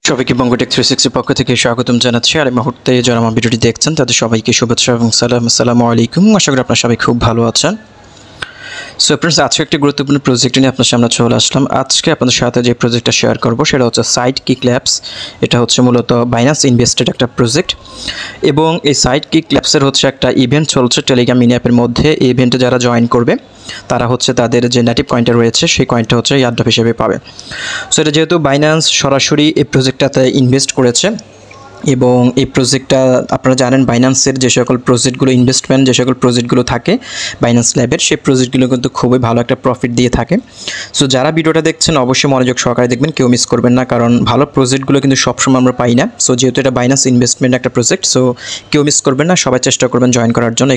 সবাইকে বঙ্গটেক 360 পক্ষ থেকে স্বাগতম জানাচ্ছি। আর এই মুহূর্তে যারা আমার ভিডিওটি দেখছেন তাদের সবাইকে শুভেচ্ছা এবং সালাম। আসসালামু আলাইকুম। আশা করি আপনারা সবাই খুব ভালো আছেন। সো ফ্রেন্ডস, আজকে একটি গুরুত্বপূর্ণ প্রজেক্ট নিয়ে আপনার সামনে চলে আসলাম। আজকে আপনাদের সাথে যে প্রজেক্টটা শেয়ার করব সেটা হচ্ছে সাইডকিক ল্যাবস। এটা হচ্ছে মূলত বাইন্যান্স ইনভেস্টেড একটা প্রজেক্ট এবং এই সাইডকিক ল্যাবসের হচ্ছে একটা ইভেন্ট চলছে টেলিগ্রাম মিনি অ্যাপের মধ্যে। এই ইভেন্টে যারা জয়েন করবে তারা হচ্ছে তাদের যে নেটিভ কয়েনটা রয়েছে সেই কয়েনটা হচ্ছে এয়ারড্রপ হিসেবে পাবে। সো এটা যেহেতু বাইন্যান্স সরাসরি এই প্রজেক্টটাতে ইনভেস্ট করেছে এবং এই প্রজেক্টটা আপনারা জানেন বাইন্যান্সের যে সকল প্রজেক্টগুলো ইনভেস্টমেন্ট যে সকল প্রজেক্টগুলো থাকে বাইন্যান্স ল্যাবের, সেই প্রজেক্টগুলো কিন্তু খুবই ভালো একটা প্রফিট দিয়ে থাকে। সো যারা ভিডিওটা দেখছেন অবশ্যই মনোযোগ সহকারে দেখবেন, কেউ মিস করবেন না, কারণ ভালো প্রজেক্টগুলো কিন্তু সবসময় আমরা পাই না। সো যেহেতু এটা বাইন্যান্স ইনভেস্টমেন্ট একটা প্রজেক্ট, সো কেউ মিস করবেন না, সবাই চেষ্টা করবেন জয়েন করার জন্য।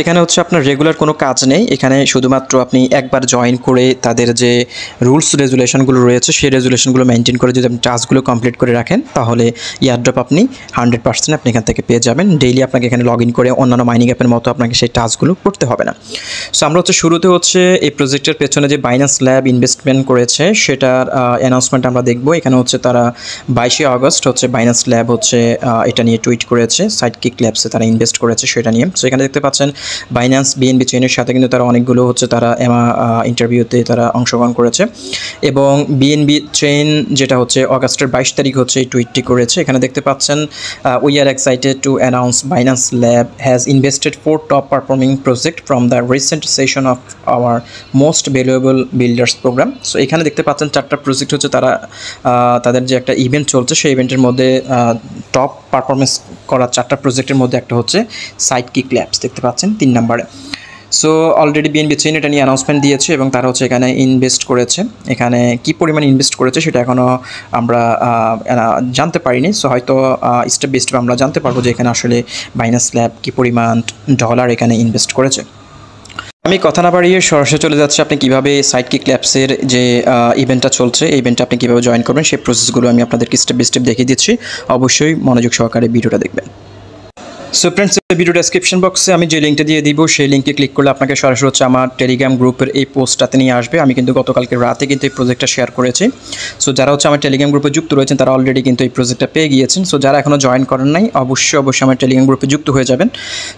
এখানে হচ্ছে আপনার রেগুলার কোনো কাজ নেই, এখানে শুধুমাত্র আপনি একবার জয়েন করে তাদের যে রুলস রেজুলেশনগুলো রয়েছে সেই রেজুলেশনগুলো মেনটেন করে যদি আপনি টাস্কগুলো কমপ্লিট করে রাখেন তাহলে এয়ারড্রপ আপনি 100% আপনি এখান থেকে পেয়ে যাবেন। ডেইলি আপনাকে এখানে লগ ইন করে অন্যান্য মাইনিং অ্যাপের মতো আপনাকে সেই টাস্কগুলো করতে হবে না। সো আমরা হচ্ছে শুরুতে হচ্ছে এই প্রজেক্টের পেছনে যে বাইন্যান্স ল্যাব ইনভেস্টমেন্ট করেছে সেটার অ্যানাউন্সমেন্ট আমরা দেখব। এখানে হচ্ছে তারা 22 আগস্ট হচ্ছে বাইন্যান্স ল্যাব হচ্ছে এটা নিয়ে টুইট করেছে, সাইডকিক ল্যাবসে তারা ইনভেস্ট করেছে সেটা নিয়ে। সো এখানে দেখতে পাচ্ছেন বাইন্যান্স বিএনবি চেইনের সাথে কিন্তু তারা অনেকগুলো হচ্ছে তারা ইন্টারভিউতে তারা অংশগ্রহণ করেছে এবং বিএনবি চেইন যেটা হচ্ছে আগস্টের 22 তারিখ হচ্ছে এই টুইটটি করেছে। এখানে দেখতে পাচ্ছেন we are excited to announce Binance Lab has invested 4 top performing projects from the recent session of our most valuable builders program. So এখানে দেখতে পাচ্ছেন 4টা প্রজেক্ট হচ্ছে তারা তাদের যে একটা ইভেন্ট চলছে সেই ইভেন্টের মধ্যে টপ পারফরমেন্স করা 4টা প্রজেক্টের মধ্যে একটা হচ্ছে সাইডকিক ল্যাবস দেখতে পাচ্ছেন 3 নম্বরে। সো অলরেডি বিএনবি চেইন এটা নিয়ে অ্যানাউন্সমেন্ট দিয়েছে এবং তারা হচ্ছে এখানে ইনভেস্ট করেছে। এখানে কী পরিমাণ ইনভেস্ট করেছে সেটা এখনও আমরা জানতে পারিনি। সো হয়তো স্টেপ বাই স্টেপ আমরা জানতে পারবো যে এখানে আসলে বাইন্যান্স ল্যাব কী পরিমাণ ডলার এখানে ইনভেস্ট করেছে। আমি কথা না বাড়িয়ে সরাসরি চলে যাচ্ছি আপনি কীভাবে সাইডকিক ল্যাবসের যে ইভেন্টটা চলছে এই ইভেন্টে আপনি কীভাবে জয়েন করবেন সেই প্রসেসগুলো আমি আপনাদেরকে স্টেপ বাই স্টেপ দেখিয়ে দিচ্ছি। অবশ্যই মনোযোগ সহকারে ভিডিওটা দেখবেন। সো ফ্রেন্ডস, ভিডিও ডেসক্রিপশন বক্সে আমি যে লিঙ্কটা দিয়ে দিব সেই লিঙ্কে ক্লিক করলে আপনাকে সরাসরি হচ্ছে আমার টেলিগ্রাম গ্রুপের এই পোস্টটাতে নিয়ে আসবে। আমি কিন্তু গতকালকে রাতে কিন্তু এই প্রজেক্টটা শেয়ার করেছি। সো যারা হচ্ছে আমার টেলিগ্রাম গ্রুপে যুক্ত রয়েছেন তারা অলরেডি কিন্তু এই প্রজেক্টটা পেয়ে গিয়েছেন। সো যারা এখনও জয়েন করেন নাই অবশ্যই আমার টেলিগ্রাম গ্রুপে যুক্ত হয়ে যাবেন।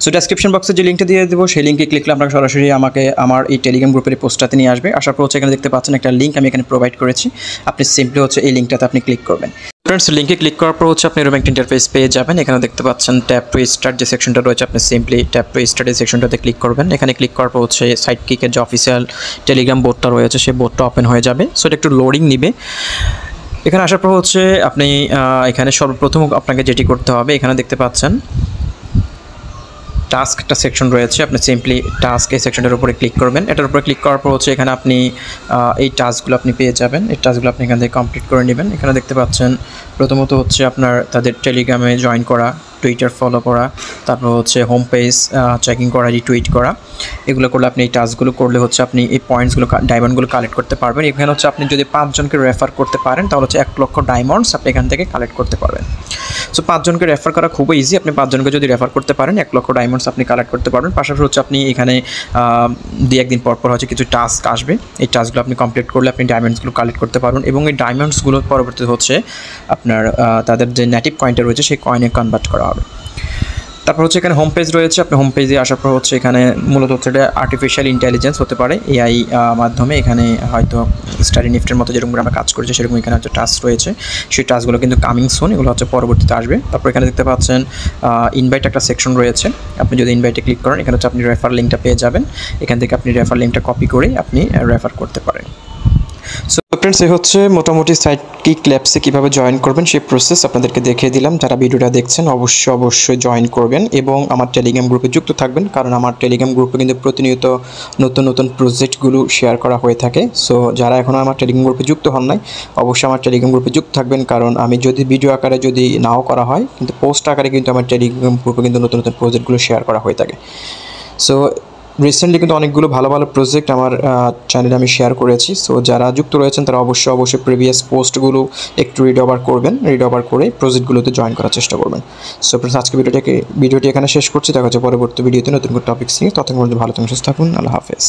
সো ডেসক্রিপশন বক্সে যে লিঙ্কটা দিয়ে দেবো সেই লিঙ্কে ক্লিক করলে আপনাকে সরাসরি আমাকে আমার এই টেলিগ্রাম গ্রুপের এই পোস্টটাতে নিয়ে আসবে। আসার পর হচ্ছে এখানে দেখতে পাচ্ছেন একটা লিঙ্ক আমি এখানে প্রোভাইড করেছি, আপনি সিম্পলি হচ্ছে এই লিঙ্কটাতে আপনি ক্লিক করবেন। ফ্রেন্ডস, লিঙ্কে ক্লিক করার পর হচ্ছে আপনি এরকম একটা ইন্টারফেস পেয়ে যাবেন। এখানে দেখতে পাচ্ছেন ট্যাপ টু স্টার্ট যে সেকশনটা রয়েছে, আপনি সিম্পলি ট্যাপ টু স্টার্ট এই সেকশনটাতে ক্লিক করবেন। এখানে ক্লিক করার পর হচ্ছে সাইডকিকের যে অফিসিয়াল টেলিগ্রাম বোর্ডটা রয়েছে সেই বোর্ডটা ওপেন হয়ে যাবে। সো এটা একটু লোডিং নিবে। এখানে আসার পর হচ্ছে আপনি এখানে সর্বপ্রথম আপনাকে যেটি করতে হবে, এখানে দেখতে পাচ্ছেন টাস্ক একটা সেকশন রয়েছে, আপনি সিম্পলি টাস্ক এই সেকশনটার উপরে ক্লিক করবেন। এটার উপরে ক্লিক করার পর হচ্ছে এখানে আপনি এই টাস্কগুলো আপনি পেয়ে যাবেন। এই টাস্কগুলো আপনি এখান থেকে কমপ্লিট করে নেবেন। এখানে দেখতে পাচ্ছেন প্রথমত হচ্ছে আপনার তাদের টেলিগ্রামে জয়েন করা, টুইটার ফলো করা, তারপর হচ্ছে হোম পেজ চেকিং করা, রিটুইট করা, এগুলো করলে আপনি এই টাস্কগুলো করলে হচ্ছে আপনি এই পয়েন্টসগুলো ডায়মন্ডগুলো কালেক্ট করতে পারবেন। এখানে হচ্ছে আপনি যদি 5 জনকে রেফার করতে পারেন তাহলে হচ্ছে 1 লক্ষ ডায়মন্ডস আপনি এখান থেকে কালেক্ট করতে পারবেন। সো 5 জনকে রেফার করা খুবই ইজি। আপনি 5 জনকে যদি রেফার করতে পারেন 1 লক্ষ ডায়মন্ডস আপনি কালেক্ট করতে পারবেন। পাশাপাশি হচ্ছে আপনি এখানে 2-1 দিন পর হচ্ছে কিছু টাস্ক আসবে, এই টাস্কগুলো আপনি কমপ্লিট করলে আপনি ডায়মন্ডসগুলো কালেক্ট করতে পারবেন এবং এই ডায়মন্ডসগুলো পরবর্তীতে হচ্ছে আপনার তাদের যে নেটিভ কয়েনটা রয়েছে সেই কয়েনে কনভার্ট করা হবে। তারপর হচ্ছে এখানে হোম পেজ রয়েছে, আপনি হোম পেজে আসার পর হচ্ছে এখানে মূলত হচ্ছে এটা আর্টিফিশিয়াল ইন্টেলিজেন্স হতে পারে, এআই মাধ্যমে এখানে হয়তো স্টাডি নিফটের মতো যেরকম আমরা কাজ করেছি সেরকম এখানে হচ্ছে টাস্ক রয়েছে। সেই টাস্কগুলো কিন্তু কামিং সুন, এগুলো হচ্ছে পরবর্তীতে আসবে। তারপর এখানে দেখতে পাচ্ছেন ইনভাইট একটা সেকশন রয়েছে, আপনি যদি ইনভাইটে ক্লিক করেন এখানে হচ্ছে আপনি রেফার লিঙ্কটা পেয়ে যাবেন। এখান থেকে আপনি রেফার লিঙ্কটা কপি করে আপনি রেফার করতে পারেন। সো ফ্রেন্ডস, এই হচ্ছে মোটামুটি সাইডকিক ল্যাবসে কীভাবে জয়েন করবেন সেই প্রসেস আপনাদেরকে দেখিয়ে দিলাম। যারা ভিডিওটা দেখছেন অবশ্যই জয়েন করবেন এবং আমার টেলিগ্রাম গ্রুপে যুক্ত থাকবেন, কারণ আমার টেলিগ্রাম গ্রুপে কিন্তু প্রতিনিয়ত নতুন প্রজেক্টগুলো শেয়ার করা হয়ে থাকে। সো যারা এখনও আমার টেলিগ্রাম গ্রুপে যুক্ত হন নাই অবশ্যই আমার টেলিগ্রাম গ্রুপে যুক্ত থাকবেন, কারণ আমি যদি ভিডিও আকারে যদি নাও করা হয় কিন্তু পোস্ট আকারে কিন্তু আমার টেলিগ্রাম গ্রুপে কিন্তু নতুন প্রজেক্টগুলো শেয়ার করা হয়ে থাকে। সো রিসেন্টলি কিন্তু অনেকগুলো ভালো প্রজেক্ট আমার চ্যানেলে আমি শেয়ার করেছি। সো যারা যুক্ত রয়েছেন তারা অবশ্যই প্রিভিয়াস পোস্টগুলো একটু রিড ওভার করে প্রজেক্টগুলোতে জয়েন করার চেষ্টা করবেন। সো ফ্রেন্ডস, আজকে ভিডিওটি এখানে শেষ করছি। দেখা হচ্ছে পরবর্তী ভিডিওতে নতুন টপিকস নিয়ে। ততক্ষণ পর্যন্ত ভালো থাকুন, সুস্থ থাকুন। আল্লাহ হাফেজ।